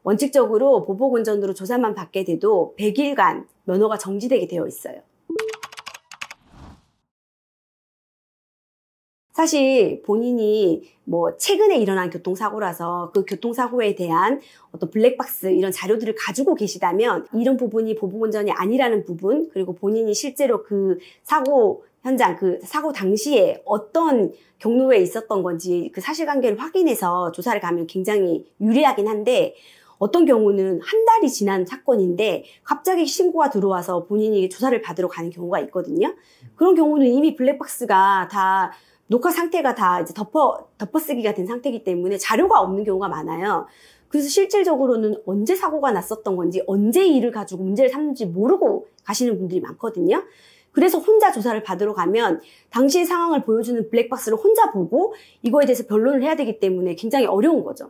원칙적으로 보복운전으로 조사만 받게 돼도 100일간 면허가 정지되게 되어 있어요. 사실 본인이 뭐 최근에 일어난 교통사고라서 그 교통사고에 대한 어떤 블랙박스 이런 자료들을 가지고 계시다면 이런 부분이 보복운전이 아니라는 부분, 그리고 본인이 실제로 그 사고 현장, 그 사고 당시에 어떤 경로에 있었던 건지 그 사실관계를 확인해서 조사를 가면 굉장히 유리하긴 한데, 어떤 경우는 한 달이 지난 사건인데 갑자기 신고가 들어와서 본인이 조사를 받으러 가는 경우가 있거든요. 그런 경우는 이미 블랙박스가 다 녹화 상태가 다 이제 덮어쓰기가 된 상태이기 때문에 자료가 없는 경우가 많아요. 그래서 실질적으로는 언제 사고가 났었던 건지, 언제 이 일을 가지고 문제를 삼는지 모르고 가시는 분들이 많거든요. 그래서 혼자 조사를 받으러 가면 당시의 상황을 보여주는 블랙박스를 혼자 보고 이거에 대해서 변론을 해야 되기 때문에 굉장히 어려운 거죠.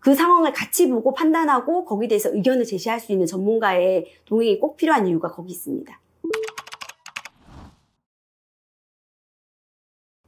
그 상황을 같이 보고 판단하고 거기에 대해서 의견을 제시할 수 있는 전문가의 동행이 꼭 필요한 이유가 거기 있습니다.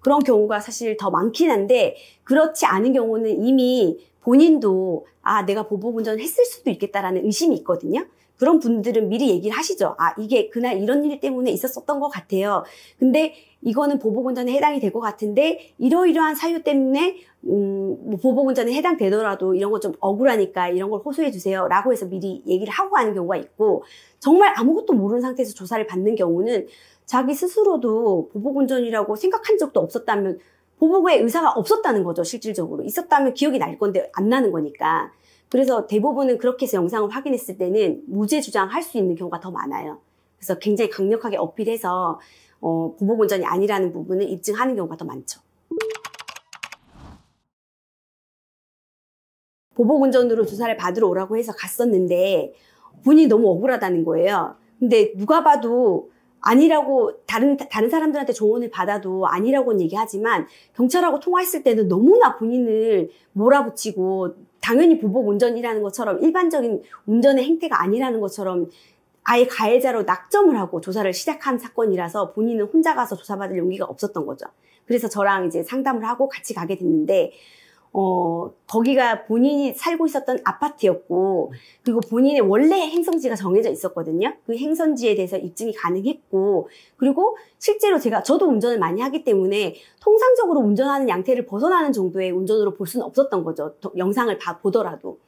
그런 경우가 사실 더 많긴 한데, 그렇지 않은 경우는 이미 본인도 내가 보복운전을 했을 수도 있겠다라는 의심이 있거든요. 그런 분들은 미리 얘기를 하시죠. 이게 그날 이런 일 때문에 있었던 것 같아요. 근데 이거는 보복운전에 해당이 될 것 같은데 이러이러한 사유 때문에 뭐 보복운전에 해당되더라도 이런 거 좀 억울하니까 이런 걸 호소해 주세요 라고 해서 미리 얘기를 하고 가는 경우가 있고, 정말 아무것도 모르는 상태에서 조사를 받는 경우는 자기 스스로도 보복운전이라고 생각한 적도 없었다면 보복의 의사가 없었다는 거죠. 실질적으로 있었다면 기억이 날 건데 안 나는 거니까. 그래서 대부분은 그렇게 해서 영상을 확인했을 때는 무죄 주장할 수 있는 경우가 더 많아요. 그래서 굉장히 강력하게 어필해서 보복운전이 아니라는 부분을 입증하는 경우가 더 많죠. 보복운전으로 조사를 받으러 오라고 해서 갔었는데 본인이 너무 억울하다는 거예요. 근데 누가 봐도 아니라고, 다른 사람들한테 조언을 받아도 아니라고는 얘기하지만 경찰하고 통화했을 때는 너무나 본인을 몰아붙이고 당연히 보복운전이라는 것처럼 일반적인 운전의 행태가 아니라는 것처럼 아예 가해자로 낙점을 하고 조사를 시작한 사건이라서 본인은 혼자 가서 조사받을 용기가 없었던 거죠. 그래서 저랑 이제 상담을 하고 같이 가게 됐는데, 거기가 본인이 살고 있었던 아파트였고, 그리고 본인의 원래 행성지가 정해져 있었거든요. 그 행선지에 대해서 입증이 가능했고, 그리고 실제로 저도 운전을 많이 하기 때문에 통상적으로 운전하는 양태를 벗어나는 정도의 운전으로 볼 수는 없었던 거죠. 영상을 보더라도.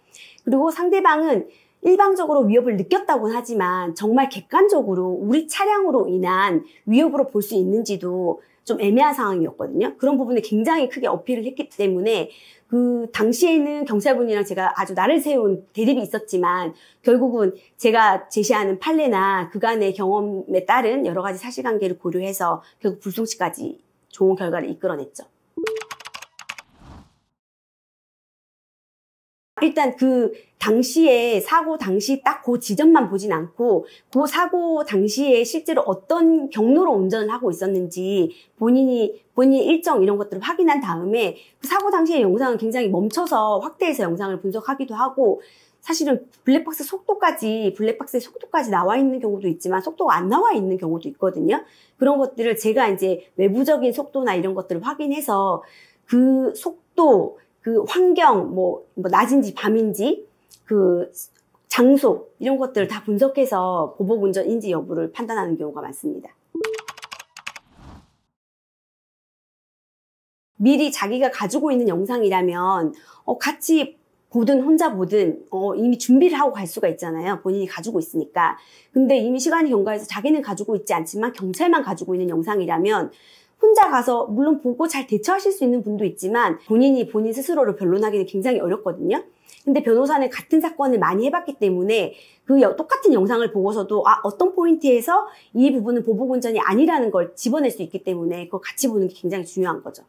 그리고 상대방은 일방적으로 위협을 느꼈다고는 하지만 정말 객관적으로 우리 차량으로 인한 위협으로 볼 수 있는지도 좀 애매한 상황이었거든요. 그런 부분에 굉장히 크게 어필을 했기 때문에 그 당시에는 경찰분이랑 제가 아주 날을 세운 대립이 있었지만 결국은 제가 제시하는 판례나 그간의 경험에 따른 여러 가지 사실관계를 고려해서 결국 불송치까지 좋은 결과를 이끌어냈죠. 일단 그 당시에 사고 당시 딱 그 지점만 보진 않고 그 사고 당시에 실제로 어떤 경로로 운전을 하고 있었는지 본인이 일정 이런 것들을 확인한 다음에 그 사고 당시의 영상은 굉장히 멈춰서 확대해서 영상을 분석하기도 하고, 사실은 블랙박스의 속도까지 나와 있는 경우도 있지만 속도가 안 나와 있는 경우도 있거든요. 그런 것들을 제가 이제 외부적인 속도나 이런 것들을 확인해서 그 속도, 그 환경, 뭐 낮인지 밤인지, 그 장소, 이런 것들을 다 분석해서 보복운전인지 여부를 판단하는 경우가 많습니다. 미리 자기가 가지고 있는 영상이라면 같이 보든 혼자 보든 이미 준비를 하고 갈 수가 있잖아요. 본인이 가지고 있으니까. 근데 이미 시간이 경과해서 자기는 가지고 있지 않지만 경찰만 가지고 있는 영상이라면 혼자 가서 물론 보고 잘 대처하실 수 있는 분도 있지만 본인 스스로를 변론하기는 굉장히 어렵거든요. 근데 변호사는 같은 사건을 많이 해봤기 때문에 그 똑같은 영상을 보고서도 어떤 포인트에서 이 부분은 보복운전이 아니라는 걸 집어낼 수 있기 때문에 그걸 같이 보는 게 굉장히 중요한 거죠.